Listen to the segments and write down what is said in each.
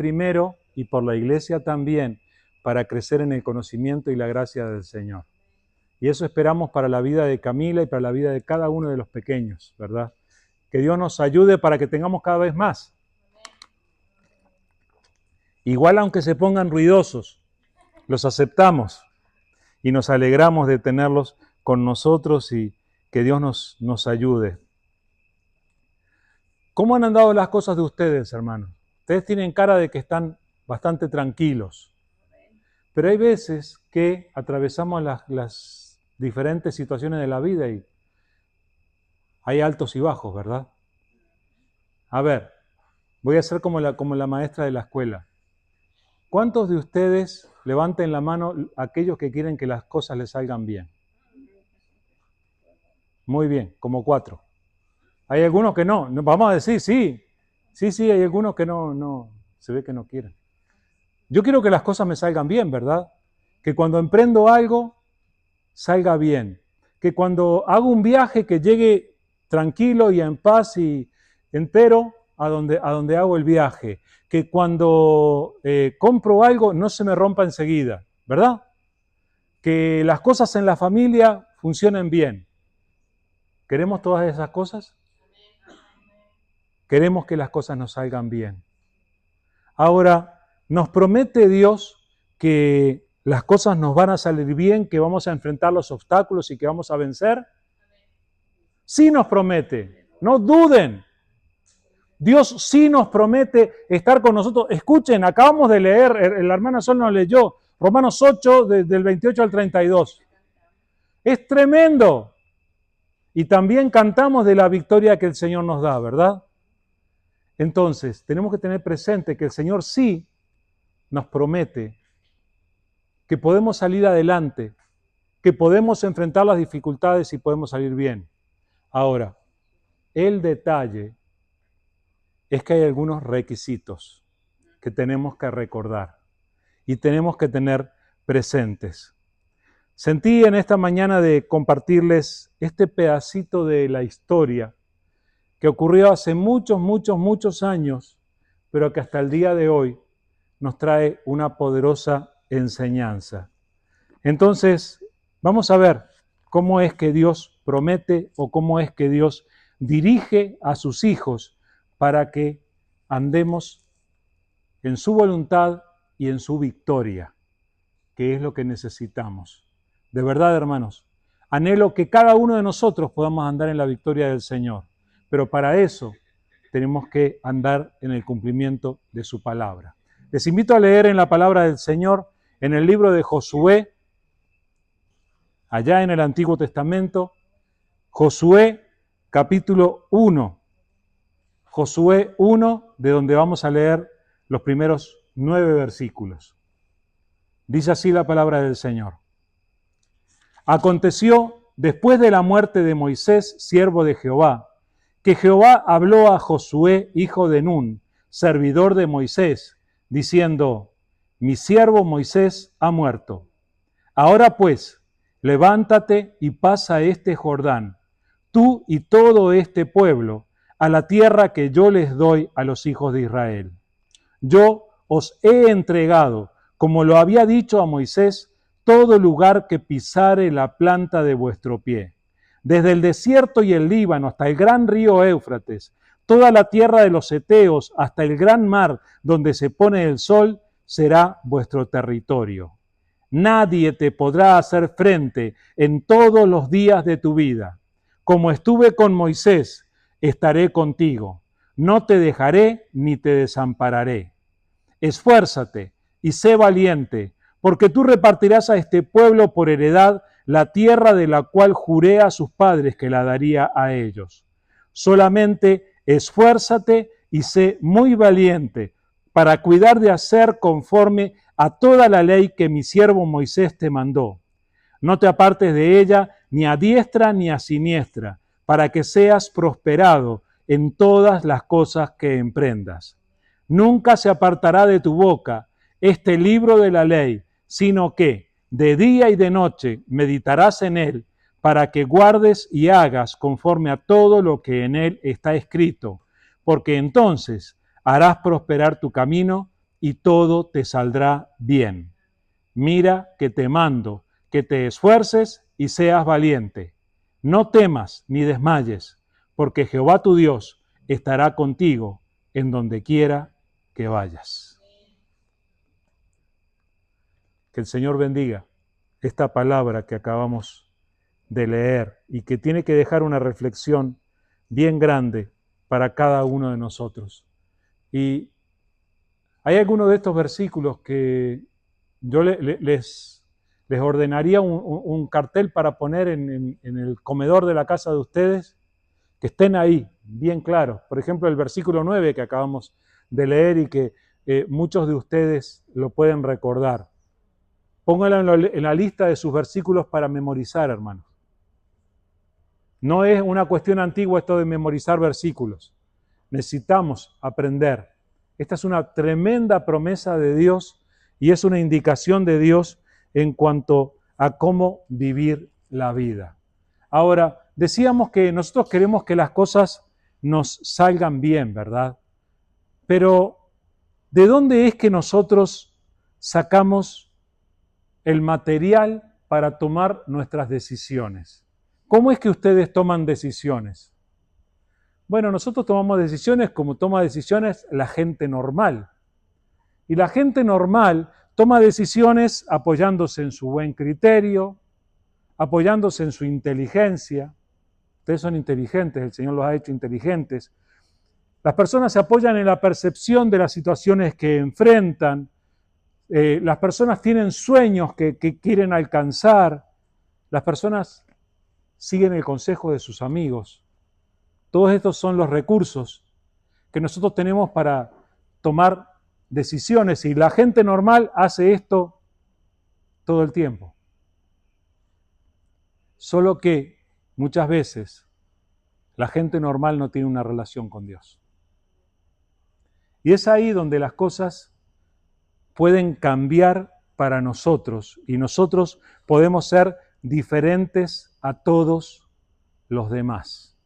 primero y por la iglesia también para crecer en el conocimiento y la gracia del Señor. Y eso esperamos para la vida de Camila y para la vida de cada uno de los pequeños, ¿verdad? Que Dios nos ayude para que tengamos cada vez más. Igual aunque se pongan ruidosos, los aceptamos y nos alegramos de tenerlos con nosotros y que Dios nos ayude. ¿Cómo han andado las cosas de ustedes, hermanos? Ustedes tienen cara de que están bastante tranquilos, pero hay veces que atravesamos las diferentes situaciones de la vida y hay altos y bajos, ¿verdad? A ver, voy a ser como la maestra de la escuela. ¿Cuántos de ustedes levanten la mano aquellos que quieren que las cosas les salgan bien? Muy bien, como 4. Hay algunos que no, vamos a decir sí, hay algunos que no, se ve que no quieren. Yo quiero que las cosas me salgan bien, ¿verdad? Que cuando emprendo algo, salga bien. Que cuando hago un viaje, que llegue tranquilo y en paz y entero a donde hago el viaje. Que cuando compro algo, no se me rompa enseguida, ¿verdad? Que las cosas en la familia funcionen bien. ¿Queremos todas esas cosas? Queremos que las cosas nos salgan bien. Ahora, ¿nos promete Dios que las cosas nos van a salir bien, que vamos a enfrentar los obstáculos y que vamos a vencer? Sí nos promete, no duden. Dios sí nos promete estar con nosotros. Escuchen, acabamos de leer, la hermana Sol nos leyó, Romanos 8, del 28 al 32. Es tremendo. Y también cantamos de la victoria que el Señor nos da, ¿verdad? Entonces, tenemos que tener presente que el Señor sí nos promete que podemos salir adelante, que podemos enfrentar las dificultades y podemos salir bien. Ahora, el detalle es que hay algunos requisitos que tenemos que recordar y tenemos que tener presentes. Sentí en esta mañana de compartirles este pedacito de la historia que ocurrió hace muchos años, pero que hasta el día de hoy nos trae una poderosa enseñanza. Entonces, vamos a ver cómo es que Dios promete o cómo es que Dios dirige a sus hijos para que andemos en su voluntad y en su victoria, que es lo que necesitamos. De verdad, hermanos, anhelo que cada uno de nosotros podamos andar en la victoria del Señor, pero para eso tenemos que andar en el cumplimiento de su palabra. Les invito a leer en la palabra del Señor, en el libro de Josué, allá en el Antiguo Testamento, Josué capítulo 1. Josué 1, de donde vamos a leer los primeros 9 versículos. Dice así la palabra del Señor. Aconteció, después de la muerte de Moisés, siervo de Jehová, que Jehová habló a Josué, hijo de Nun, servidor de Moisés, diciendo, mi siervo Moisés ha muerto. Ahora pues, levántate y pasa este Jordán, tú y todo este pueblo, a la tierra que yo les doy a los hijos de Israel. Yo os he entregado, como lo había dicho a Moisés, todo lugar que pisare la planta de vuestro pie, desde el desierto y el Líbano hasta el gran río Éufrates, toda la tierra de los heteos hasta el gran mar donde se pone el sol, será vuestro territorio. Nadie te podrá hacer frente en todos los días de tu vida. Como estuve con Moisés, estaré contigo. No te dejaré ni te desampararé. Esfuérzate y sé valiente, porque tú repartirás a este pueblo por heredad la tierra de la cual juré a sus padres que la daría a ellos. Solamente esfuérzate y sé muy valiente para cuidar de hacer conforme a toda la ley que mi siervo Moisés te mandó. No te apartes de ella ni a diestra ni a siniestra, para que seas prosperado en todas las cosas que emprendas. Nunca se apartará de tu boca este libro de la ley, sino que de día y de noche meditarás en él, para que guardes y hagas conforme a todo lo que en él está escrito, porque entonces harás prosperar tu camino y todo te saldrá bien. Mira que te mando, que te esfuerces y seas valiente. No temas ni desmayes, porque Jehová tu Dios estará contigo en donde quiera que vayas. Que el Señor bendiga esta palabra que acabamos de leer y que tiene que dejar una reflexión bien grande para cada uno de nosotros. Y hay algunos de estos versículos que yo les ordenaría un cartel para poner en el comedor de la casa de ustedes, que estén ahí, bien claros. Por ejemplo, el versículo 9 que acabamos de leer y que muchos de ustedes lo pueden recordar. Pónganlo en la lista de sus versículos para memorizar, hermanos. No es una cuestión antigua esto de memorizar versículos. Necesitamos aprender. Esta es una tremenda promesa de Dios y es una indicación de Dios en cuanto a cómo vivir la vida. Ahora, decíamos que nosotros queremos que las cosas nos salgan bien, ¿verdad? Pero, ¿de dónde es que nosotros sacamos el material para tomar nuestras decisiones? ¿Cómo es que ustedes toman decisiones? Bueno, nosotros tomamos decisiones como toma decisiones la gente normal. Y la gente normal toma decisiones apoyándose en su buen criterio, apoyándose en su inteligencia. Ustedes son inteligentes, el Señor los ha hecho inteligentes. Las personas se apoyan en la percepción de las situaciones que enfrentan. Las personas tienen sueños que quieren alcanzar. Las personas siguen el consejo de sus amigos. Todos estos son los recursos que nosotros tenemos para tomar decisiones y la gente normal hace esto todo el tiempo. Solo que muchas veces la gente normal no tiene una relación con Dios. Y es ahí donde las cosas pueden cambiar para nosotros y nosotros podemos ser diferentes a todos los demás.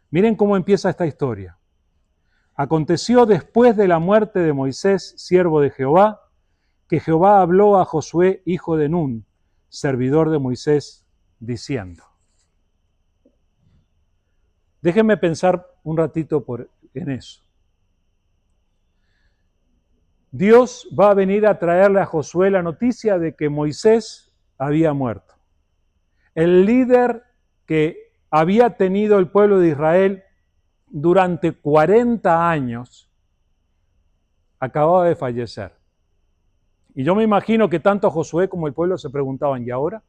Miren cómo empieza esta historia. Aconteció después de la muerte de Moisés, siervo de Jehová, que Jehová habló a Josué, hijo de Nun, servidor de Moisés, diciendo. Déjenme pensar un ratito en eso. Dios va a venir a traerle a Josué la noticia de que Moisés había muerto. El líder que había tenido el pueblo de Israel durante 40 años acababa de fallecer. Y yo me imagino que tanto Josué como el pueblo se preguntaban, ¿y ahora?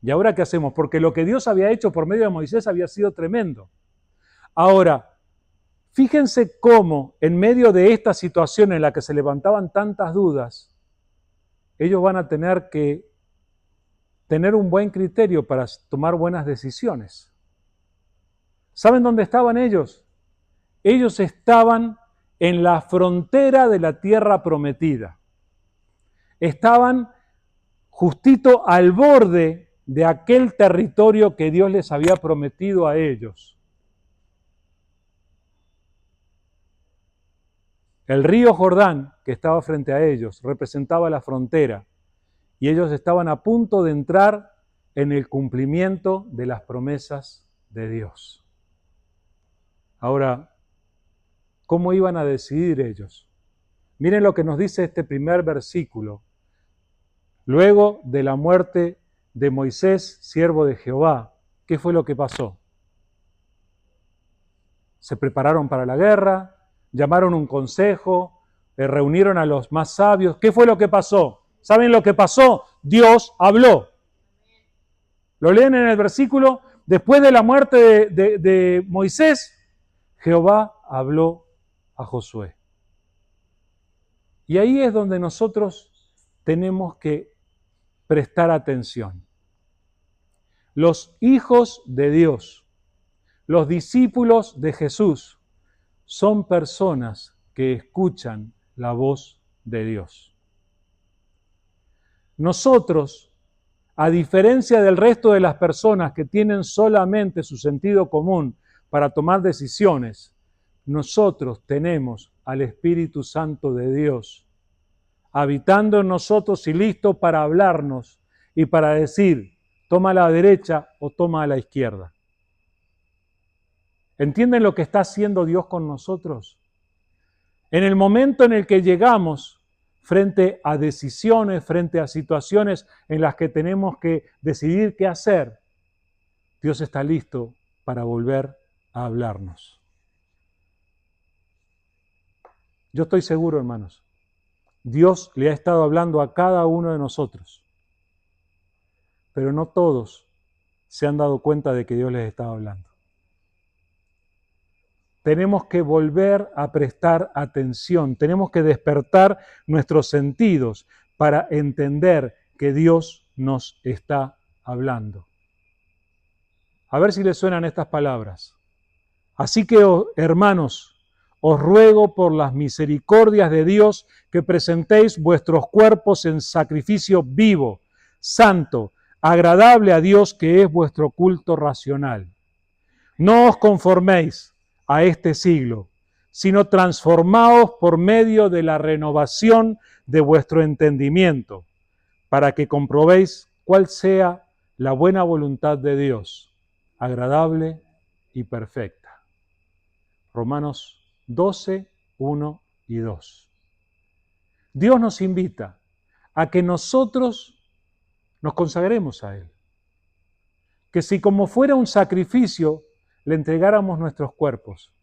¿Y ahora qué hacemos? Porque lo que Dios había hecho por medio de Moisés había sido tremendo. Ahora, fíjense cómo en medio de esta situación en la que se levantaban tantas dudas, ellos van a tener que tener un buen criterio para tomar buenas decisiones. ¿Saben dónde estaban ellos? Ellos estaban en la frontera de la tierra prometida. Estaban justito al borde de aquel territorio que Dios les había prometido a ellos. El río Jordán, que estaba frente a ellos, representaba la frontera y ellos estaban a punto de entrar en el cumplimiento de las promesas de Dios. Ahora, ¿cómo iban a decidir ellos? Miren lo que nos dice este primer versículo. Luego de la muerte de Moisés, siervo de Jehová, ¿qué fue lo que pasó? Se prepararon para la guerra, llamaron un consejo, reunieron a los más sabios. ¿Qué fue lo que pasó? ¿Saben lo que pasó? Dios habló. Lo leen en el versículo. Después de la muerte de Moisés, Jehová habló a Josué. Y ahí es donde nosotros tenemos que prestar atención. Los hijos de Dios, los discípulos de Jesús, son personas que escuchan la voz de Dios. Nosotros, a diferencia del resto de las personas que tienen solamente su sentido común para tomar decisiones, nosotros tenemos al Espíritu Santo de Dios habitando en nosotros y listo para hablarnos y para decir, toma a la derecha o toma a la izquierda. ¿Entienden lo que está haciendo Dios con nosotros? En el momento en el que llegamos frente a decisiones, frente a situaciones en las que tenemos que decidir qué hacer, Dios está listo para volver a hablarnos. Yo estoy seguro, hermanos, Dios le ha estado hablando a cada uno de nosotros, pero no todos se han dado cuenta de que Dios les estaba hablando. Tenemos que volver a prestar atención, tenemos que despertar nuestros sentidos para entender que Dios nos está hablando. A ver si les suenan estas palabras. Así que, hermanos, os ruego por las misericordias de Dios que presentéis vuestros cuerpos en sacrificio vivo, santo, agradable a Dios, que es vuestro culto racional. No os conforméis a este siglo, sino transformaos por medio de la renovación de vuestro entendimiento, para que comprobéis cuál sea la buena voluntad de Dios, agradable y perfecta. Romanos 12, 1 y 2. Dios nos invita a que nosotros nos consagremos a Él. Que si como fuera un sacrificio, le entregáramos nuestros cuerpos.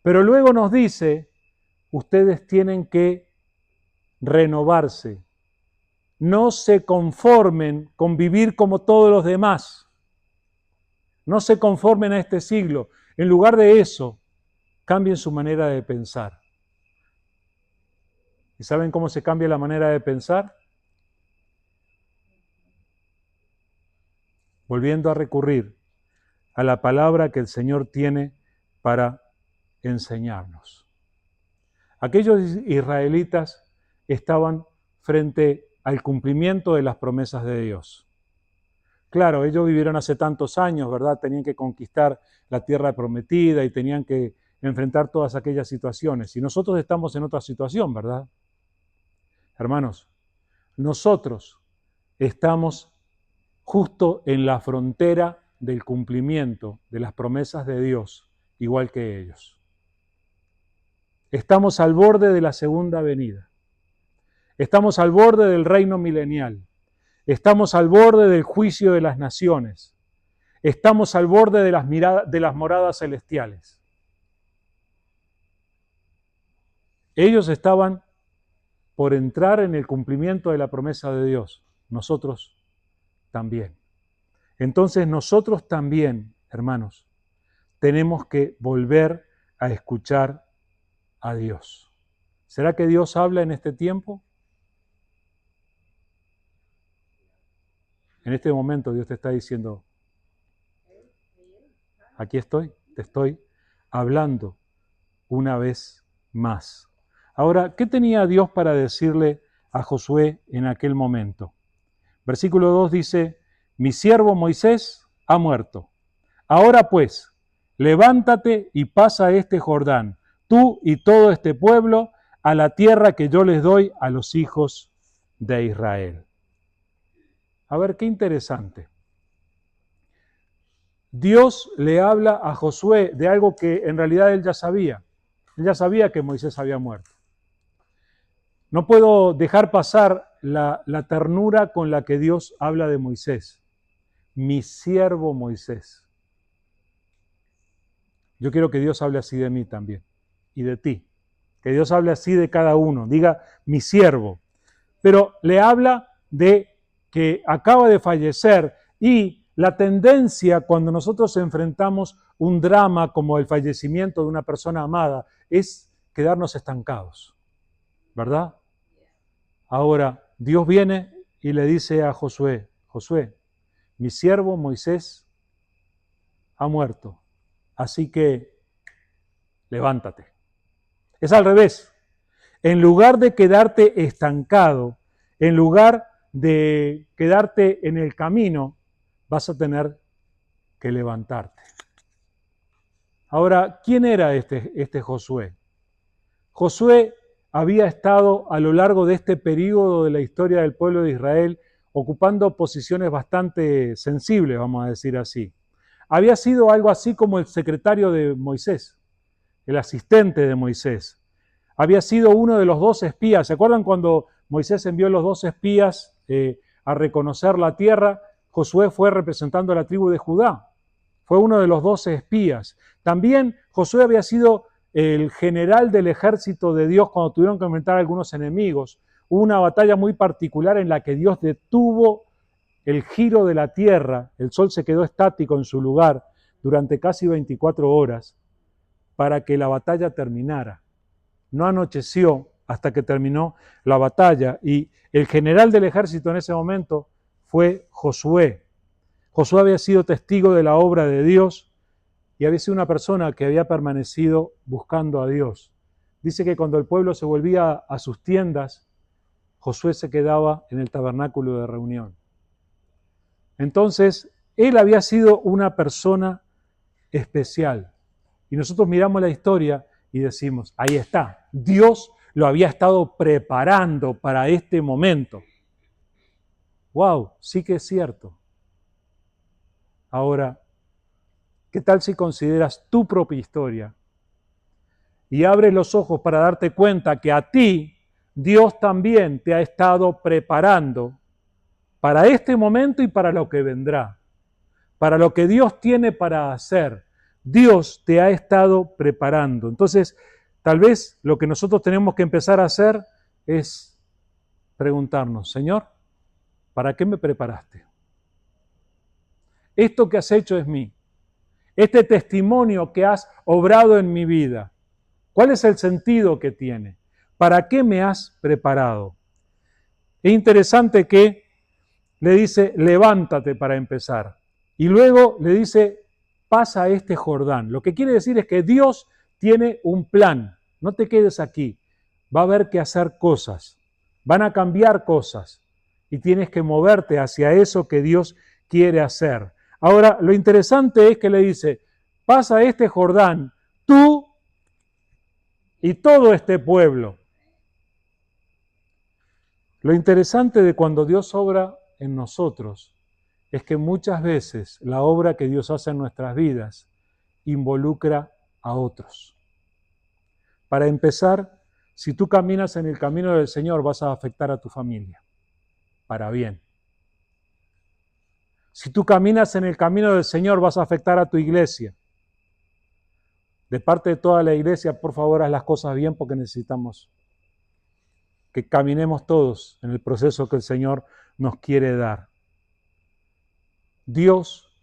Pero luego nos dice, ustedes tienen que renovarse. No se conformen con vivir como todos los demás. No se conformen a este siglo. En lugar de eso, cambien su manera de pensar. ¿Y saben cómo se cambia la manera de pensar? Volviendo a recurrir a la palabra que el Señor tiene para enseñarnos. Aquellos israelitas estaban frente al cumplimiento de las promesas de Dios. Claro, ellos vivieron hace tantos años, ¿verdad? Tenían que conquistar la tierra prometida y tenían que enfrentar todas aquellas situaciones. Y nosotros estamos en otra situación, ¿verdad? Hermanos, nosotros estamos justo en la frontera del cumplimiento de las promesas de Dios, igual que ellos. Estamos al borde de la segunda venida. Estamos al borde del reino milenial. Estamos al borde del juicio de las naciones. Estamos al borde de las moradas celestiales. Ellos estaban por entrar en el cumplimiento de la promesa de Dios. Nosotros también. Entonces nosotros también, hermanos, tenemos que volver a escuchar a Dios. ¿Será que Dios habla en este tiempo? En este momento Dios te está diciendo, aquí estoy, te estoy hablando una vez más. Ahora, ¿qué tenía Dios para decirle a Josué en aquel momento? Versículo 2 dice, mi siervo Moisés ha muerto. Ahora pues, levántate y pasa este Jordán, tú y todo este pueblo, a la tierra que yo les doy a los hijos de Israel. A ver, qué interesante. Dios le habla a Josué de algo que en realidad él ya sabía. Él ya sabía que Moisés había muerto. No puedo dejar pasar la ternura con la que Dios habla de Moisés. Mi siervo Moisés. Yo quiero que Dios hable así de mí también y de ti. Que Dios hable así de cada uno. Diga, mi siervo. Pero le habla de que acaba de fallecer y la tendencia cuando nosotros enfrentamos un drama como el fallecimiento de una persona amada es quedarnos estancados, ¿verdad? Ahora, Dios viene y le dice a Josué, Josué, mi siervo Moisés ha muerto, así que levántate. Es al revés. En lugar de quedarte estancado, en lugar de quedarte en el camino, vas a tener que levantarte. Ahora, ¿quién era este Josué? Josué había estado a lo largo de este periodo de la historia del pueblo de Israel ocupando posiciones bastante sensibles, vamos a decir así. Había sido algo así como el secretario de Moisés, el asistente de Moisés. Había sido uno de los 12 espías. ¿Se acuerdan cuando Moisés envió los 12 espías a reconocer la tierra? Josué fue representando a la tribu de Judá. Fue uno de los 12 espías. También Josué había sido el general del ejército de Dios cuando tuvieron que enfrentar a algunos enemigos. Hubo una batalla muy particular en la que Dios detuvo el giro de la tierra. El sol se quedó estático en su lugar durante casi 24 horas para que la batalla terminara. No anocheció hasta que terminó la batalla y el general del ejército en ese momento fue Josué. Josué había sido testigo de la obra de Dios y había sido una persona que había permanecido buscando a Dios. Dice que cuando el pueblo se volvía a sus tiendas, Josué se quedaba en el tabernáculo de reunión. Entonces, él había sido una persona especial. Y nosotros miramos la historia y decimos, ahí está, Dios lo había estado preparando para este momento. ¡Wow! Sí que es cierto. Ahora, ¿qué tal si consideras tu propia historia y abres los ojos para darte cuenta que a ti Dios también te ha estado preparando para este momento y para lo que vendrá, para lo que Dios tiene para hacer? Dios te ha estado preparando. Entonces, tal vez lo que nosotros tenemos que empezar a hacer es preguntarnos, Señor, ¿para qué me preparaste? Esto que has hecho es mí. Este testimonio que has obrado en mi vida, ¿cuál es el sentido que tiene? ¿Para qué me has preparado? Es interesante que le dice, levántate para empezar. Y luego le dice, pasa este Jordán. Lo que quiere decir es que Dios tiene un plan. No te quedes aquí. Va a haber que hacer cosas. Van a cambiar cosas. Y tienes que moverte hacia eso que Dios quiere hacer. Ahora, lo interesante es que le dice, pasa este Jordán, tú y todo este pueblo. Lo interesante de cuando Dios obra en nosotros es que muchas veces la obra que Dios hace en nuestras vidas involucra a otros. Para empezar, si tú caminas en el camino del Señor, vas a afectar a tu familia, para bien. Si tú caminas en el camino del Señor, vas a afectar a tu iglesia. De parte de toda la iglesia, por favor, haz las cosas bien porque necesitamos que caminemos todos en el proceso que el Señor nos quiere dar. Dios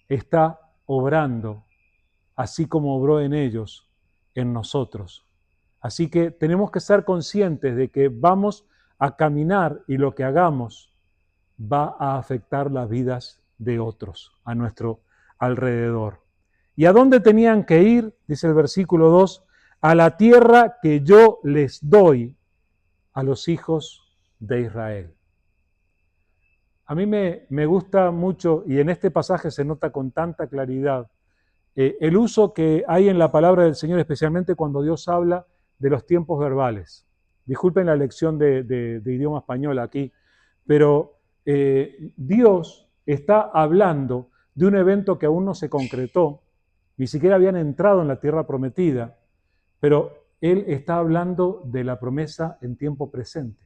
está obrando, así como obró en ellos, en nosotros. Así que tenemos que ser conscientes de que vamos a caminar y lo que hagamos va a afectar las vidas de otros a nuestro alrededor. ¿Y a dónde tenían que ir? Dice el versículo 2, a la tierra que yo les doy a los hijos de Israel. A mí me gusta mucho, y en este pasaje se nota con tanta claridad, el uso que hay en la palabra del Señor, especialmente cuando Dios habla de los tiempos verbales. Disculpen la lección de idioma español aquí, pero Dios está hablando de un evento que aún no se concretó, ni siquiera habían entrado en la tierra prometida, pero Él está hablando de la promesa en tiempo presente.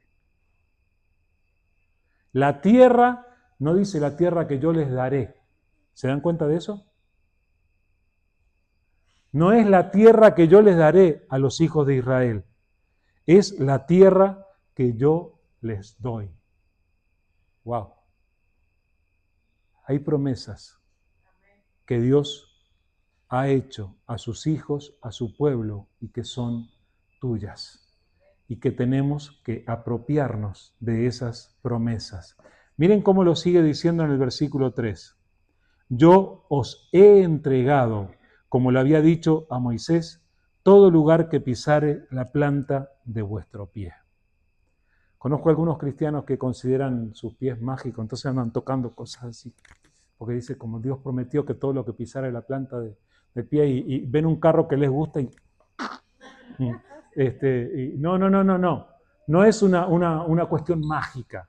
La tierra, no dice la tierra que yo les daré. ¿Se dan cuenta de eso? No es la tierra que yo les daré a los hijos de Israel. Es la tierra que yo les doy. Wow. Hay promesas que Dios ha hecho a sus hijos, a su pueblo, y que son tuyas. Y que tenemos que apropiarnos de esas promesas. Miren cómo lo sigue diciendo en el versículo 3. Yo os he entregado, como lo había dicho a Moisés, todo lugar que pisare la planta de vuestro pie. Conozco algunos cristianos que consideran sus pies mágicos, entonces andan tocando cosas así. Porque dice, como Dios prometió que todo lo que pisare la planta de de pie y ven un carro que les gusta y no, no, no, no, no. No es una cuestión mágica.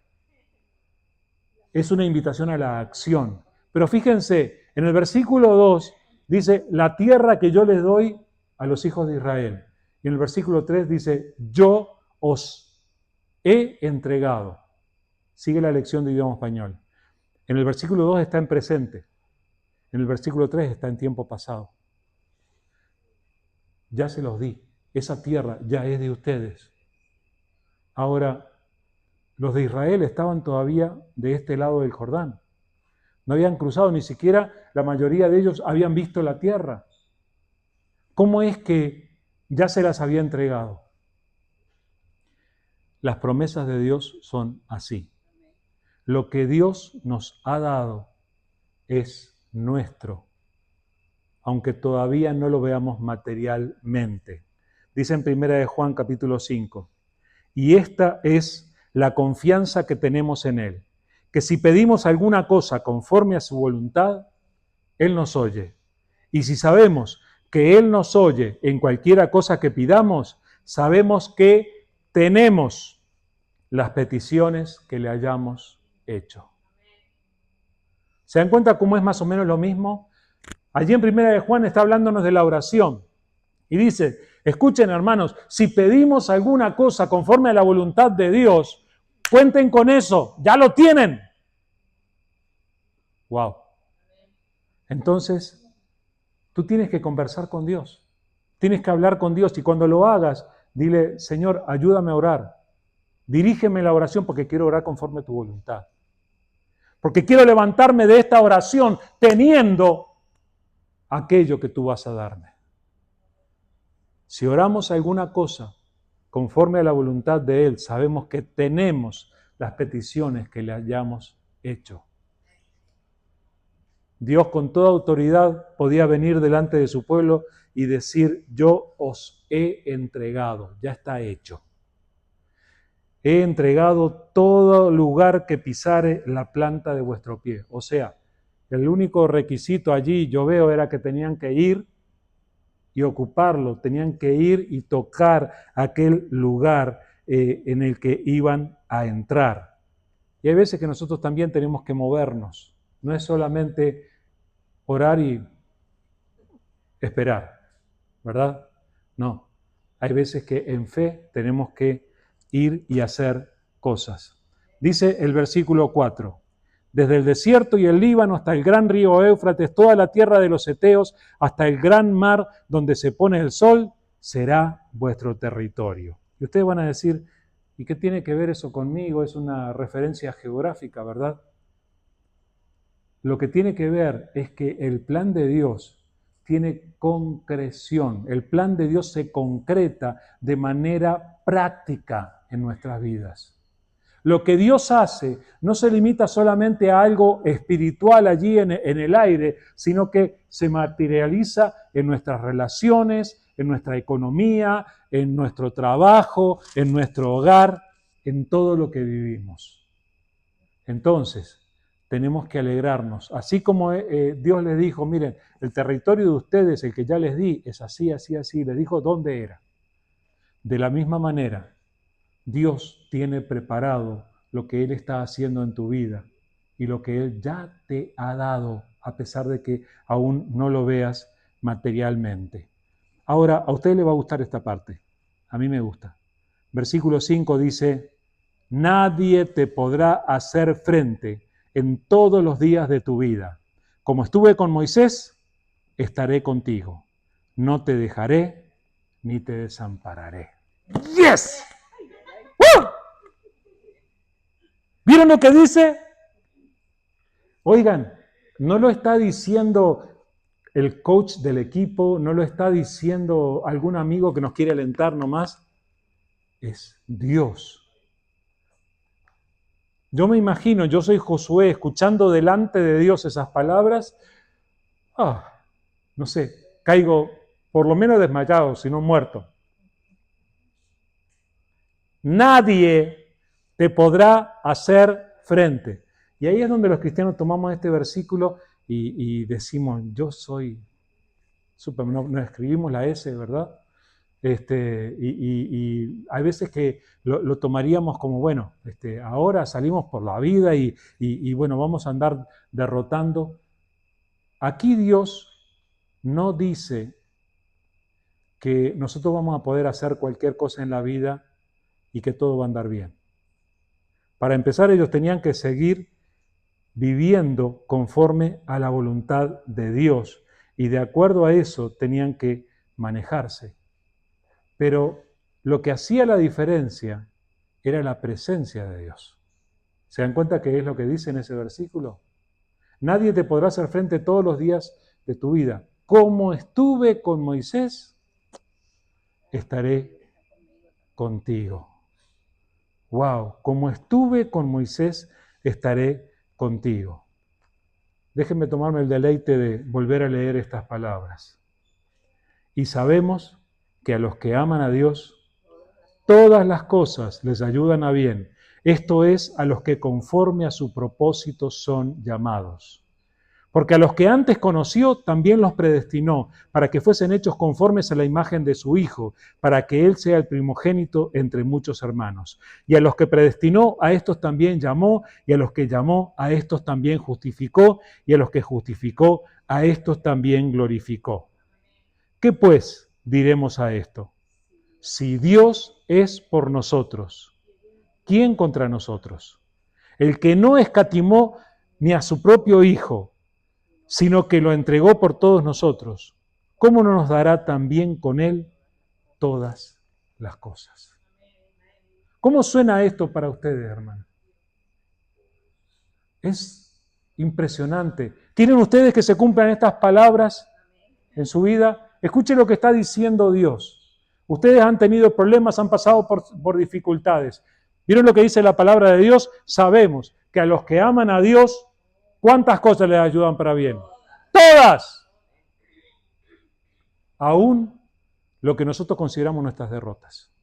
Es una invitación a la acción. Pero fíjense, en el versículo 2 dice, la tierra que yo les doy a los hijos de Israel. Y en el versículo 3 dice, yo os he entregado. Sigue la lección de idioma español. En el versículo 2 está en presente. En el versículo 3 está en tiempo pasado. Ya se los di. Esa tierra ya es de ustedes. Ahora, los de Israel estaban todavía de este lado del Jordán. No habían cruzado, ni siquiera la mayoría de ellos habían visto la tierra. ¿Cómo es que ya se las había entregado? Las promesas de Dios son así. Lo que Dios nos ha dado es nuestro, aunque todavía no lo veamos materialmente. Dice en 1 de Juan capítulo 5, y esta es la confianza que tenemos en Él, que si pedimos alguna cosa conforme a su voluntad, Él nos oye. Y si sabemos que Él nos oye en cualquiera cosa que pidamos, sabemos que tenemos las peticiones que le hayamos hecho. ¿Se dan cuenta cómo es más o menos lo mismo? Allí en 1 de Juan está hablándonos de la oración. Y dice, escuchen hermanos, si pedimos alguna cosa conforme a la voluntad de Dios, cuenten con eso, ya lo tienen. Wow. Entonces, tú tienes que conversar con Dios, tienes que hablar con Dios y cuando lo hagas, dile, Señor, ayúdame a orar, dirígeme la oración porque quiero orar conforme a tu voluntad. Porque quiero levantarme de esta oración teniendo aquello que tú vas a darme. Si oramos alguna cosa conforme a la voluntad de Él, sabemos que tenemos las peticiones que le hayamos hecho. Dios con toda autoridad podía venir delante de su pueblo y decir, yo os he entregado, ya está hecho. He entregado todo lugar que pisare la planta de vuestro pie. O sea, el único requisito allí, yo veo, era que tenían que ir y ocuparlo, tenían que ir y tocar aquel lugar en el que iban a entrar. Y hay veces que nosotros también tenemos que movernos. No es solamente orar y esperar, ¿verdad? No. Hay veces que en fe tenemos que ir y hacer cosas. Dice el versículo 4, desde el desierto y el Líbano hasta el gran río Éufrates, toda la tierra de los heteos, hasta el gran mar donde se pone el sol, será vuestro territorio. Y ustedes van a decir, ¿y qué tiene que ver eso conmigo? Es una referencia geográfica, ¿verdad? Lo que tiene que ver es que el plan de Dios tiene concreción. El plan de Dios se concreta de manera práctica en nuestras vidas. Lo que Dios hace no se limita solamente a algo espiritual allí en el aire, sino que se materializa en nuestras relaciones, en nuestra economía, en nuestro trabajo, en nuestro hogar, en todo lo que vivimos. Entonces, tenemos que alegrarnos. Así como Dios les dijo, miren, el territorio de ustedes, el que ya les di, es así, así, así. Les dijo dónde era. De la misma manera, Dios tiene preparado lo que Él está haciendo en tu vida y lo que Él ya te ha dado, a pesar de que aún no lo veas materialmente. Ahora, a usted le va a gustar esta parte. A mí me gusta. Versículo 5 dice, nadie te podrá hacer frente en todos los días de tu vida. Como estuve con Moisés, estaré contigo. No te dejaré ni te desampararé. ¡Yes! ¡Woo! ¿Vieron lo que dice? Oigan, no lo está diciendo el coach del equipo, no lo está diciendo algún amigo que nos quiere alentar nomás. Es Dios. Yo me imagino, yo soy Josué, escuchando delante de Dios esas palabras, no sé, caigo por lo menos desmayado, si no muerto. Nadie te podrá hacer frente. Y ahí es donde los cristianos tomamos este versículo y decimos, yo soy Super, no escribimos la S, ¿verdad? Y hay veces que lo tomaríamos como, bueno, ahora salimos por la vida y bueno, vamos a andar derrotando. Aquí Dios no dice que nosotros vamos a poder hacer cualquier cosa en la vida y que todo va a andar bien. Para empezar, ellos tenían que seguir viviendo conforme a la voluntad de Dios y de acuerdo a eso tenían que manejarse. Pero lo que hacía la diferencia era la presencia de Dios. ¿Se dan cuenta qué es lo que dice en ese versículo? Nadie te podrá hacer frente todos los días de tu vida. Como estuve con Moisés, estaré contigo. Wow, como estuve con Moisés, estaré contigo. Déjenme tomarme el deleite de volver a leer estas palabras. Y sabemos que a los que aman a Dios, todas las cosas les ayudan a bien. Esto es, a los que conforme a su propósito son llamados. Porque a los que antes conoció, también los predestinó, para que fuesen hechos conformes a la imagen de su Hijo, para que Él sea el primogénito entre muchos hermanos. Y a los que predestinó, a estos también llamó, y a los que llamó, a estos también justificó, y a los que justificó, a estos también glorificó. ¿Qué pues diremos a esto? Si Dios es por nosotros, ¿quién contra nosotros? El que no escatimó ni a su propio Hijo, sino que lo entregó por todos nosotros, ¿cómo no nos dará también con Él todas las cosas? ¿Cómo suena esto para ustedes, hermanos? Es impresionante. ¿Quieren ustedes que se cumplan estas palabras en su vida? Escuchen lo que está diciendo Dios. Ustedes han tenido problemas, han pasado por dificultades. ¿Vieron lo que dice la palabra de Dios? Sabemos que a los que aman a Dios, ¿cuántas cosas les ayudan para bien? ¡Todas! Aún lo que nosotros consideramos nuestras derrotas.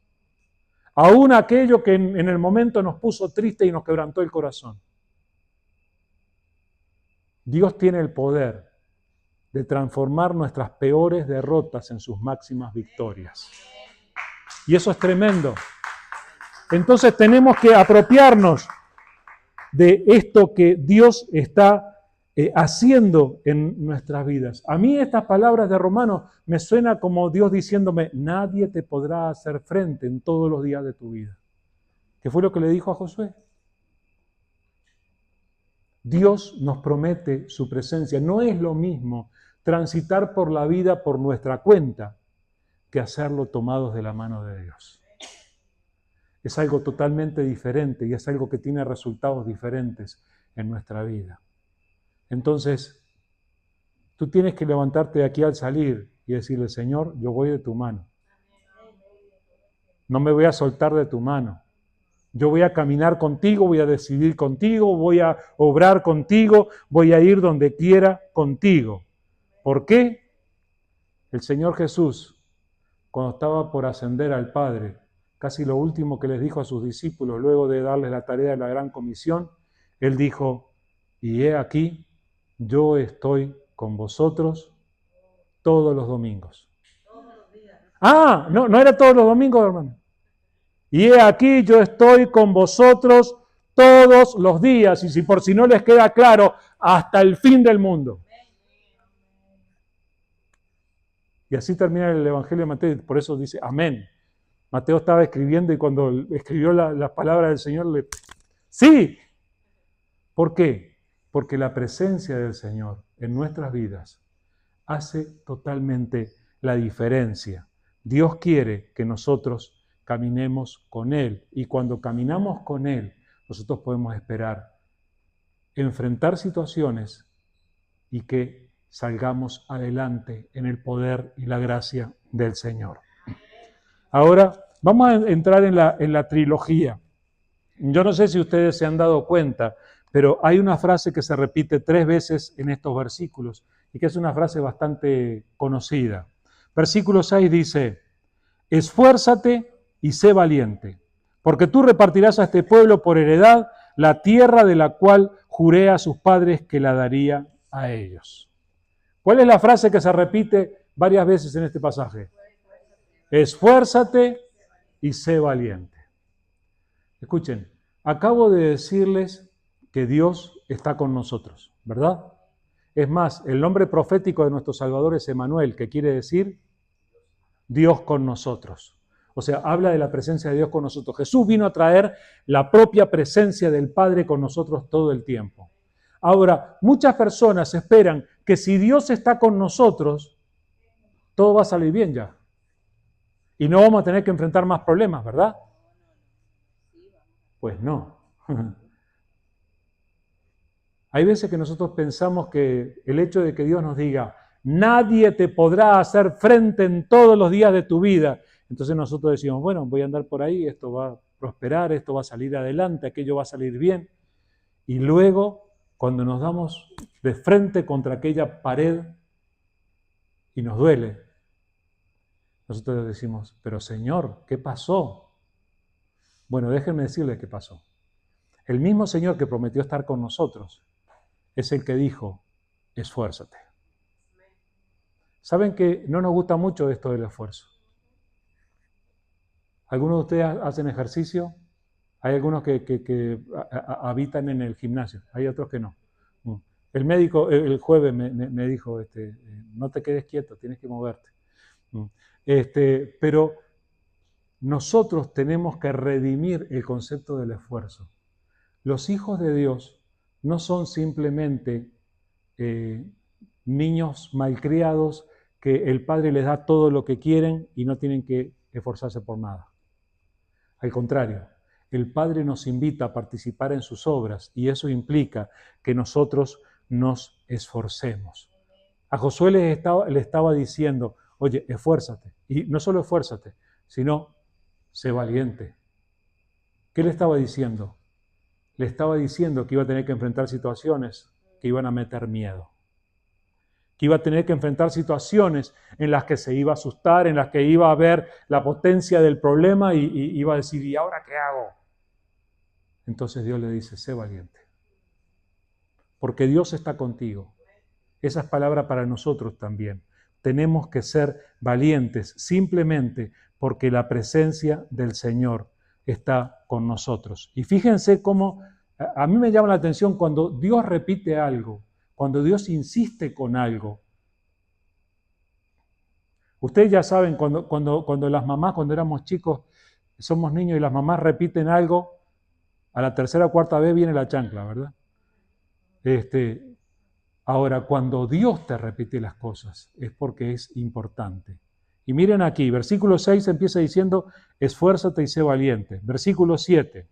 Aún aquello que en el momento nos puso triste y nos quebrantó el corazón. Dios tiene el poder de transformar nuestras peores derrotas en sus máximas victorias. Y eso es tremendo. Entonces tenemos que apropiarnos de esto que Dios está haciendo en nuestras vidas. A mí estas palabras de Romanos me suena como Dios diciéndome, nadie te podrá hacer frente en todos los días de tu vida. ¿Qué fue lo que le dijo a Josué? Dios nos promete su presencia. No es lo mismo transitar por la vida por nuestra cuenta que hacerlo tomados de la mano de Dios. Es algo totalmente diferente y es algo que tiene resultados diferentes en nuestra vida. Entonces, tú tienes que levantarte de aquí al salir y decirle, Señor, yo voy de tu mano. No me voy a soltar de tu mano. Yo voy a caminar contigo, voy a decidir contigo, voy a obrar contigo, voy a ir donde quiera contigo. ¿Por qué? El Señor Jesús, cuando estaba por ascender al Padre, casi lo último que les dijo a sus discípulos, luego de darles la tarea de la gran comisión, Él dijo, y he aquí, yo estoy con vosotros todos los domingos. Ah, no era todos los domingos, hermano. Y he aquí, yo estoy con vosotros todos los días, y si por si no les queda claro, hasta el fin del mundo. Y así termina el Evangelio de Mateo, por eso dice, amén. Mateo estaba escribiendo y cuando escribió las palabras del Señor, ¡sí! ¿Por qué? Porque la presencia del Señor en nuestras vidas hace totalmente la diferencia. Dios quiere que nosotros caminemos con Él y cuando caminamos con Él, nosotros podemos esperar enfrentar situaciones y que salgamos adelante en el poder y la gracia del Señor. Ahora, vamos a entrar en la trilogía. Yo no sé si ustedes se han dado cuenta, pero hay una frase que se repite 3 veces en estos versículos y que es una frase bastante conocida. Versículo 6 dice, esfuérzate y sé valiente, porque tú repartirás a este pueblo por heredad la tierra de la cual juré a sus padres que la daría a ellos. ¿Cuál es la frase que se repite varias veces en este pasaje? Esfuérzate y sé valiente. Escuchen, acabo de decirles que Dios está con nosotros, ¿verdad? Es más, el nombre profético de nuestro Salvador es Emanuel, que quiere decir Dios con nosotros. O sea, habla de la presencia de Dios con nosotros. Jesús vino a traer la propia presencia del Padre con nosotros todo el tiempo. Ahora, muchas personas esperan que si Dios está con nosotros, todo va a salir bien ya. Y no vamos a tener que enfrentar más problemas, ¿verdad? Pues no. Hay veces que nosotros pensamos que el hecho de que Dios nos diga, nadie te podrá hacer frente en todos los días de tu vida, entonces nosotros decimos, bueno, voy a andar por ahí, esto va a prosperar, esto va a salir adelante, aquello va a salir bien. Y luego, cuando nos damos de frente contra aquella pared y nos duele, nosotros decimos, pero Señor, ¿qué pasó? Bueno, déjenme decirles qué pasó. El mismo Señor que prometió estar con nosotros es el que dijo, esfuérzate. ¿Saben que no nos gusta mucho esto del esfuerzo? ¿Algunos de ustedes hacen ejercicio? Hay algunos que habitan en el gimnasio, hay otros que no. El médico el jueves me dijo, no te quedes quieto, tienes que moverte. Pero nosotros tenemos que redimir el concepto del esfuerzo. Los hijos de Dios no son simplemente niños malcriados que el padre les da todo lo que quieren y no tienen que esforzarse por nada. Al contrario, el Padre nos invita a participar en sus obras y eso implica que nosotros nos esforcemos. A Josué le estaba diciendo, oye, esfuérzate. Y no solo esfuérzate, sino sé valiente. ¿Qué le estaba diciendo? Le estaba diciendo que iba a tener que enfrentar situaciones que iban a meter miedo. Que iba a tener que enfrentar situaciones en las que se iba a asustar, en las que iba a ver la potencia del problema y iba a decir, ¿y ahora qué hago? Entonces Dios le dice, sé valiente. Porque Dios está contigo. Esa es palabra para nosotros también. Tenemos que ser valientes simplemente porque la presencia del Señor está con nosotros. Y fíjense cómo a mí me llama la atención cuando Dios repite algo, cuando Dios insiste con algo. Ustedes ya saben, cuando las mamás, cuando éramos chicos, somos niños y las mamás repiten algo, a la tercera o cuarta vez viene la chancla, ¿verdad? Ahora, cuando Dios te repite las cosas, es porque es importante. Y miren aquí, versículo 6 empieza diciendo, esfuérzate y sé valiente. Versículo 7,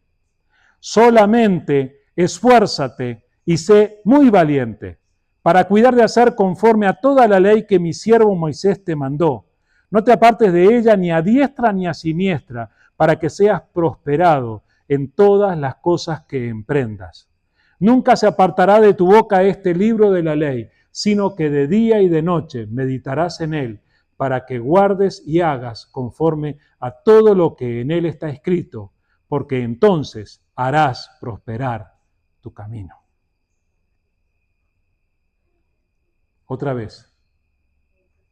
solamente esfuérzate y sé muy valiente, para cuidar de hacer conforme a toda la ley que mi siervo Moisés te mandó. No te apartes de ella ni a diestra ni a siniestra, para que seas prosperado en todas las cosas que emprendas. Nunca se apartará de tu boca este libro de la ley, sino que de día y de noche meditarás en él, para que guardes y hagas conforme a todo lo que en él está escrito, porque entonces harás prosperar tu camino. Otra vez,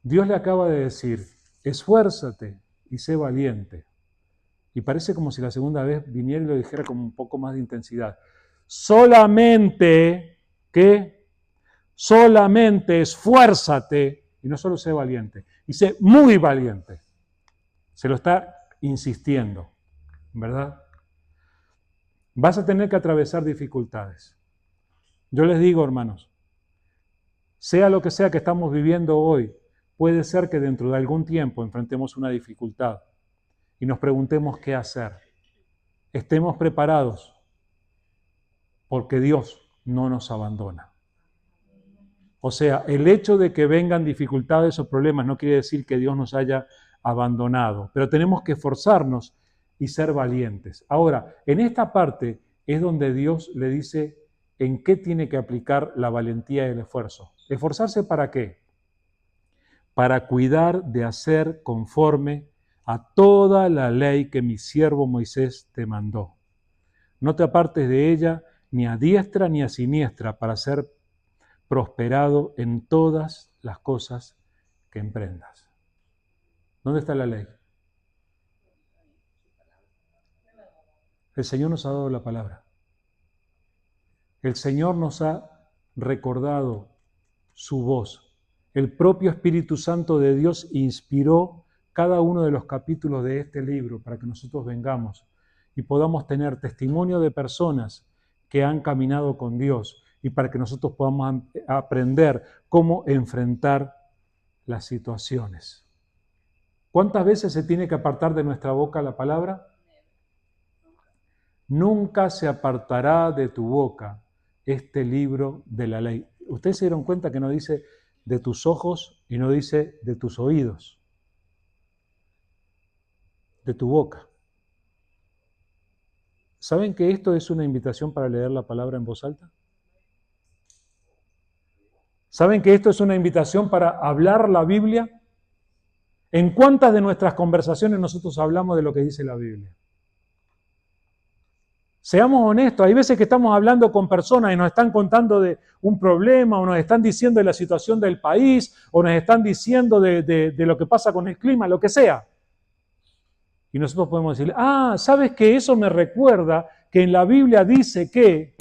Dios le acaba de decir, esfuérzate y sé valiente. Y parece como si la segunda vez viniera y lo dijera con un poco más de intensidad. Solamente esfuérzate, y no solo sé valiente, y sé muy valiente. Se lo está insistiendo, ¿verdad? Vas a tener que atravesar dificultades. Yo les digo, hermanos, sea lo que sea que estamos viviendo hoy, puede ser que dentro de algún tiempo enfrentemos una dificultad y nos preguntemos qué hacer. Estemos preparados, porque Dios no nos abandona. O sea, el hecho de que vengan dificultades o problemas no quiere decir que Dios nos haya abandonado, pero tenemos que esforzarnos y ser valientes. Ahora, en esta parte es donde Dios le dice en qué tiene que aplicar la valentía y el esfuerzo. ¿Esforzarse para qué? Para cuidar de hacer conforme a toda la ley que mi siervo Moisés te mandó. No te apartes de ella ni a diestra ni a siniestra para ser prosperado en todas las cosas que emprendas. ¿Dónde está la ley? El Señor nos ha dado la palabra. El Señor nos ha recordado su voz. El propio Espíritu Santo de Dios inspiró cada uno de los capítulos de este libro para que nosotros vengamos y podamos tener testimonio de personas que han caminado con Dios y para que nosotros podamos aprender cómo enfrentar las situaciones. ¿Cuántas veces se tiene que apartar de nuestra boca la palabra? Nunca se apartará de tu boca este libro de la ley. Ustedes se dieron cuenta que no dice de tus ojos y no dice de tus oídos, de tu boca. ¿Saben que esto es una invitación para leer la palabra en voz alta? ¿Saben que esto es una invitación para hablar la Biblia? ¿En cuántas de nuestras conversaciones nosotros hablamos de lo que dice la Biblia? Seamos honestos, hay veces que estamos hablando con personas y nos están contando de un problema o nos están diciendo de la situación del país o nos están diciendo de lo que pasa con el clima, lo que sea. Y nosotros podemos decirle, ¿sabes qué? Eso me recuerda que en la Biblia dice que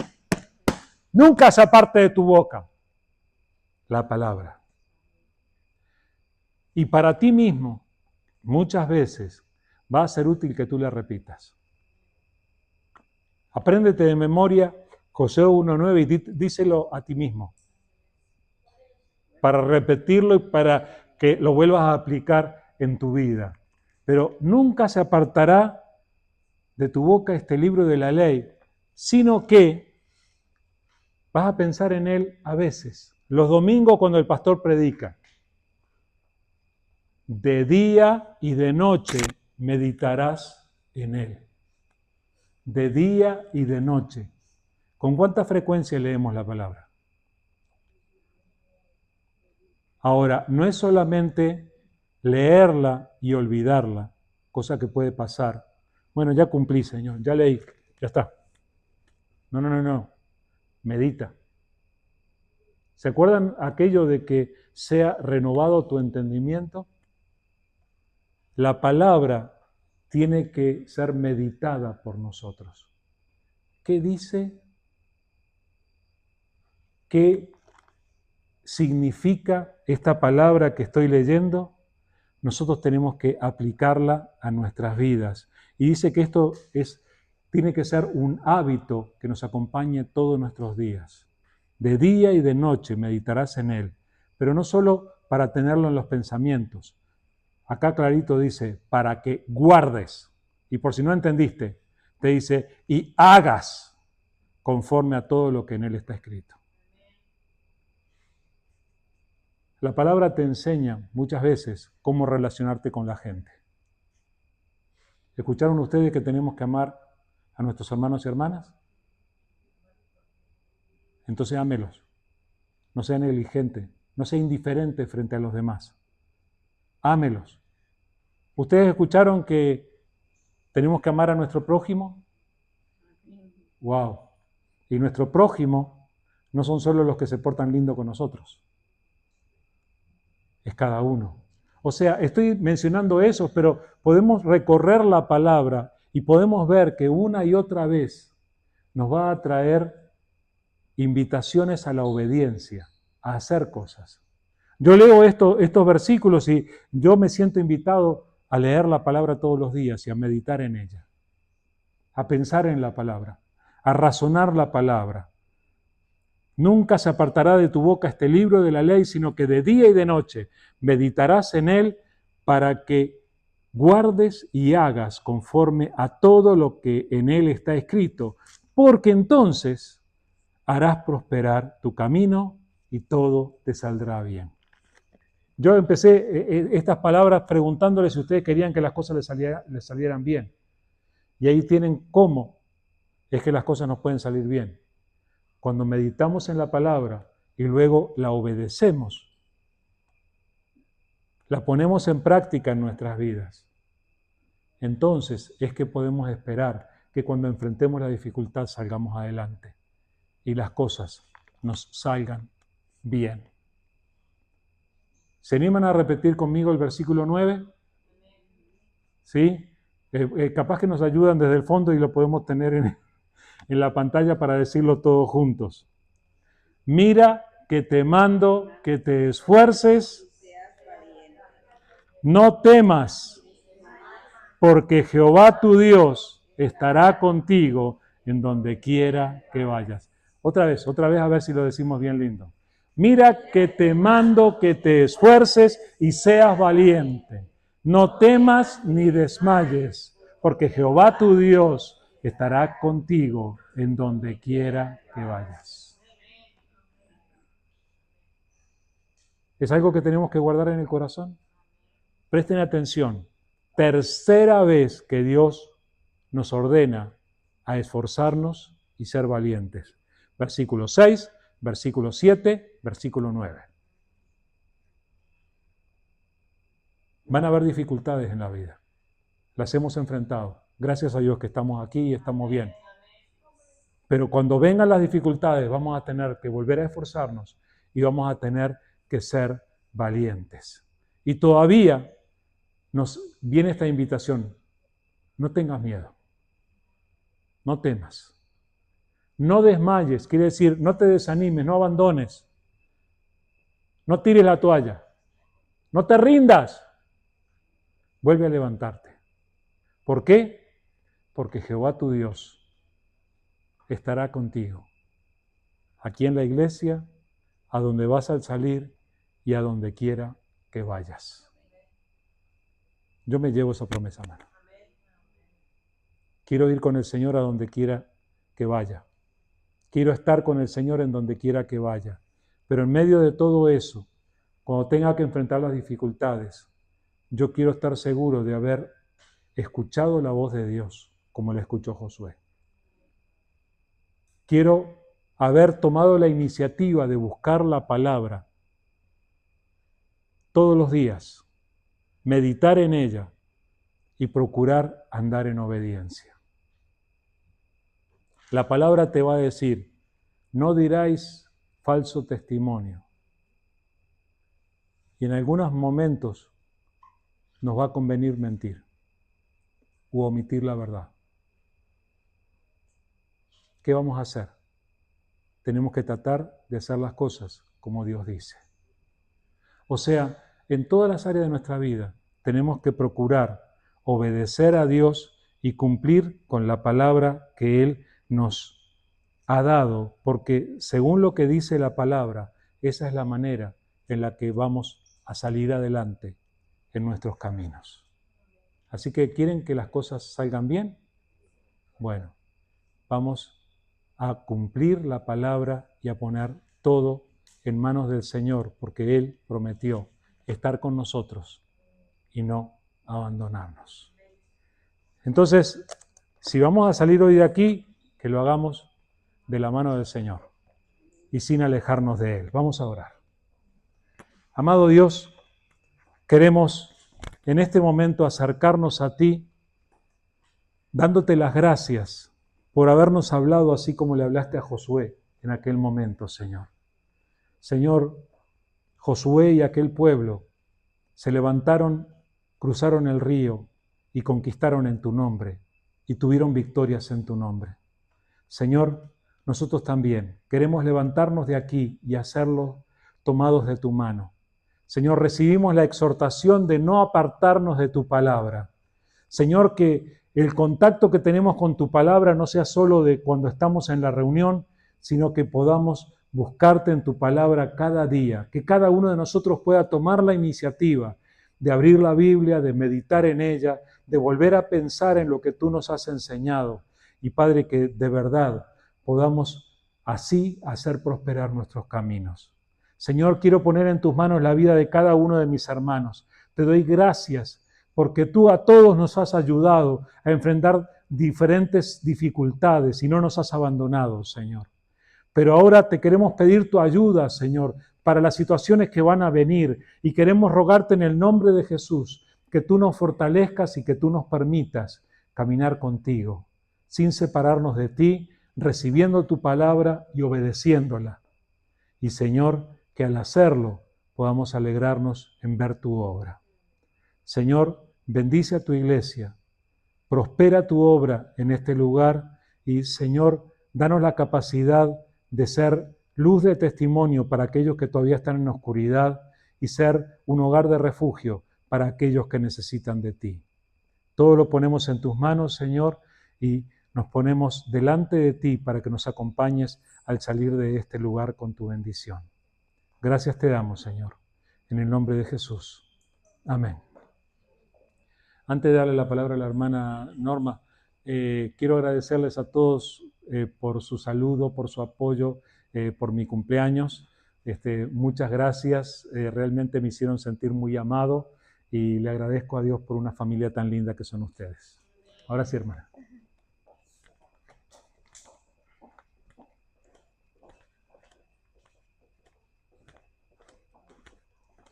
nunca se aparte de tu boca la palabra. Y para ti mismo, muchas veces, va a ser útil que tú le repitas. Apréndete de memoria Josué 1:9 y díselo a ti mismo. Para repetirlo y para que lo vuelvas a aplicar en tu vida. Pero nunca se apartará de tu boca este libro de la ley, sino que vas a pensar en él a veces. Los domingos cuando el pastor predica. De día y de noche meditarás en él. De día y de noche. ¿Con cuánta frecuencia leemos la palabra? Ahora, no es solamente leerla y olvidarla, cosa que puede pasar. Bueno, ya cumplí, Señor, ya leí, ya está. No. Medita. ¿Se acuerdan aquello de que sea renovado tu entendimiento? La palabra tiene que ser meditada por nosotros. ¿Qué dice? ¿Qué significa esta palabra que estoy leyendo? Nosotros tenemos que aplicarla a nuestras vidas. Y dice que esto tiene que ser un hábito que nos acompañe todos nuestros días. De día y de noche meditarás en él, pero no solo para tenerlo en los pensamientos. Acá clarito dice, para que guardes. Y por si no entendiste, te dice, y hagas conforme a todo lo que en él está escrito. La palabra te enseña muchas veces cómo relacionarte con la gente. ¿Escucharon ustedes que tenemos que amar a nuestros hermanos y hermanas? Entonces ámelos. No sea negligente, no sea indiferente frente a los demás. Ámelos. ¿Ustedes escucharon que tenemos que amar a nuestro prójimo? ¡Wow! Y nuestro prójimo no son solo los que se portan lindo con nosotros. Es cada uno. O sea, estoy mencionando eso, pero podemos recorrer la palabra y podemos ver que una y otra vez nos va a traer invitaciones a la obediencia, a hacer cosas. Yo leo estos versículos y yo me siento invitado a leer la palabra todos los días y a meditar en ella, a pensar en la palabra, a razonar la palabra. Nunca se apartará de tu boca este libro de la ley, sino que de día y de noche meditarás en él para que guardes y hagas conforme a todo lo que en él está escrito, porque entonces harás prosperar tu camino y todo te saldrá bien. Yo empecé estas palabras preguntándoles si ustedes querían que las cosas les salieran bien. Y ahí tienen cómo es que las cosas nos pueden salir bien. Cuando meditamos en la palabra y luego la obedecemos, la ponemos en práctica en nuestras vidas, entonces es que podemos esperar que cuando enfrentemos la dificultad salgamos adelante y las cosas nos salgan bien. ¿Se animan a repetir conmigo el versículo 9? ¿Sí? Capaz que nos ayudan desde el fondo y lo podemos tener en la pantalla para decirlo todos juntos. Mira que te mando que te esfuerces, no temas, porque Jehová tu Dios estará contigo en donde quiera que vayas. Otra vez, a ver si lo decimos bien lindo. Mira que te mando que te esfuerces y seas valiente. No temas ni desmayes, porque Jehová tu Dios estará contigo en donde quiera que vayas. ¿Es algo que tenemos que guardar en el corazón? Presten atención. Tercera vez que Dios nos ordena a esforzarnos y ser valientes. Versículo 6, versículo 7, versículo 9. Van a haber dificultades en la vida. Las hemos enfrentado. Gracias a Dios que estamos aquí y estamos bien. Pero cuando vengan las dificultades vamos a tener que volver a esforzarnos y vamos a tener que ser valientes. Y todavía nos viene esta invitación. No tengas miedo. No temas. No desmayes, quiere decir, no te desanimes, no abandones. No tires la toalla. No te rindas. Vuelve a levantarte. ¿Por qué? Porque Jehová tu Dios estará contigo. Aquí en la iglesia, a donde vas al salir y a donde quiera que vayas. Yo me llevo esa promesa, hermano. Quiero ir con el Señor a donde quiera que vaya. Quiero estar con el Señor en donde quiera que vaya. Pero en medio de todo eso, cuando tenga que enfrentar las dificultades, yo quiero estar seguro de haber escuchado la voz de Dios, como la escuchó Josué. Quiero haber tomado la iniciativa de buscar la palabra todos los días, meditar en ella y procurar andar en obediencia. La palabra te va a decir, no diráis falso testimonio. Y en algunos momentos nos va a convenir mentir u omitir la verdad. ¿Qué vamos a hacer? Tenemos que tratar de hacer las cosas como Dios dice. O sea, en todas las áreas de nuestra vida tenemos que procurar obedecer a Dios y cumplir con la palabra que Él nos ha dado, porque según lo que dice la palabra, esa es la manera en la que vamos a salir adelante en nuestros caminos. Así que, ¿quieren que las cosas salgan bien? Bueno, vamos a cumplir la palabra y a poner todo en manos del Señor, porque Él prometió estar con nosotros y no abandonarnos. Entonces, si vamos a salir hoy de aquí, que lo hagamos de la mano del Señor y sin alejarnos de Él. Vamos a orar. Amado Dios, queremos en este momento acercarnos a ti, dándote las gracias por habernos hablado así como le hablaste a Josué en aquel momento, Señor. Señor, Josué y aquel pueblo se levantaron, cruzaron el río y conquistaron en tu nombre y tuvieron victorias en tu nombre. Señor, nosotros también queremos levantarnos de aquí y hacerlo tomados de tu mano. Señor, recibimos la exhortación de no apartarnos de tu palabra. Señor, que el contacto que tenemos con tu palabra no sea solo de cuando estamos en la reunión, sino que podamos buscarte en tu palabra cada día, que cada uno de nosotros pueda tomar la iniciativa de abrir la Biblia, de meditar en ella, de volver a pensar en lo que tú nos has enseñado. Y Padre, que de verdad podamos así hacer prosperar nuestros caminos. Señor, quiero poner en tus manos la vida de cada uno de mis hermanos. Te doy gracias porque tú a todos nos has ayudado a enfrentar diferentes dificultades y no nos has abandonado, Señor. Pero ahora te queremos pedir tu ayuda, Señor, para las situaciones que van a venir y queremos rogarte en el nombre de Jesús que tú nos fortalezcas y que tú nos permitas caminar contigo, sin separarnos de ti, recibiendo tu palabra y obedeciéndola. Y Señor, que al hacerlo podamos alegrarnos en ver tu obra. Señor, bendice a tu iglesia, prospera tu obra en este lugar y, Señor, danos la capacidad de ser luz de testimonio para aquellos que todavía están en oscuridad y ser un hogar de refugio para aquellos que necesitan de ti. Todo lo ponemos en tus manos, Señor, y nos ponemos delante de ti para que nos acompañes al salir de este lugar con tu bendición. Gracias te damos, Señor, en el nombre de Jesús. Amén. Antes de darle la palabra a la hermana Norma, quiero agradecerles a todos por su saludo, por su apoyo, por mi cumpleaños. Muchas gracias, realmente me hicieron sentir muy amado y le agradezco a Dios por una familia tan linda que son ustedes. Ahora sí, hermana.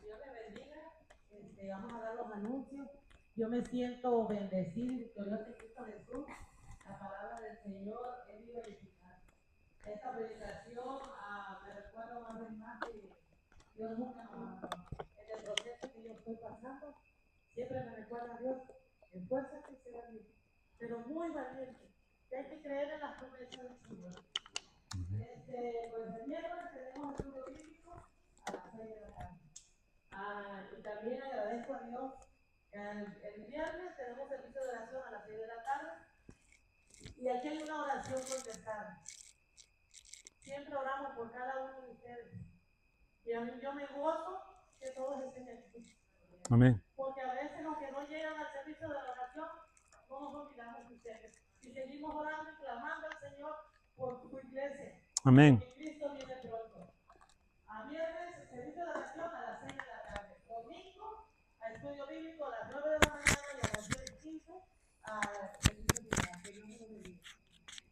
Dios me bendiga. Vamos a dar los anuncios. Yo me siento bendecido y victorioso en Cristo Jesús. La palabra del Señor es viva y eficaz. Esta predicación me recuerda una vez más que Dios nunca me abandonó. En el proceso que yo estoy pasando, siempre me recuerda a Dios, esfuérzate y sé valiente, pero muy valiente, que hay que creer en las promesas del Señor. Pues el miércoles tenemos estudio bíblico a las 6 de la tarde. Y también agradezco a Dios. El viernes tenemos servicio de oración a las 6 de la tarde. Y aquí hay una oración contestada. Siempre oramos por cada uno de ustedes. Y a mí yo me gozo que todos estén aquí. Amén. Porque a veces los que no llegan al servicio de la oración, no nos olvidamos de ustedes. Y seguimos orando y clamando al Señor por tu iglesia. Amén.